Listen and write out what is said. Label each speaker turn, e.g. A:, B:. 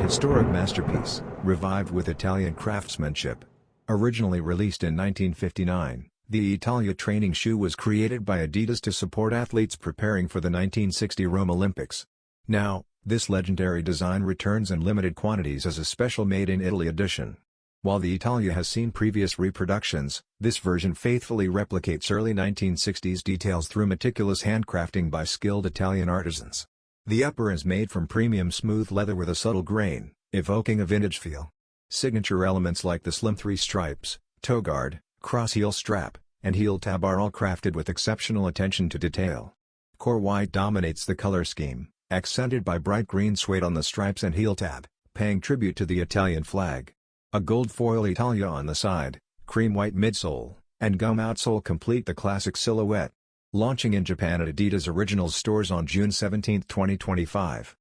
A: historic masterpiece, revived with Italian craftsmanship. Originally released in 1959, the Italia training shoe was created by Adidas to support athletes preparing for the 1960 Rome Olympics. Now, this legendary design returns in limited quantities as a special made-in-Italy edition. While the Italia has seen previous reproductions, this version faithfully replicates early 1960s details through meticulous handcrafting by skilled Italian artisans. The upper is made from premium smooth leather with a subtle grain, evoking a vintage feel. Signature elements like the slim three stripes, toe guard, cross-heel strap, and heel tab are all crafted with exceptional attention to detail. Core white dominates the color scheme, accented by bright green suede on the stripes and heel tab, paying tribute to the Italian flag. A gold foil Italia on the side, cream white midsole, and gum outsole complete the classic silhouette. Launching in Japan at Adidas Originals stores on June 17, 2025.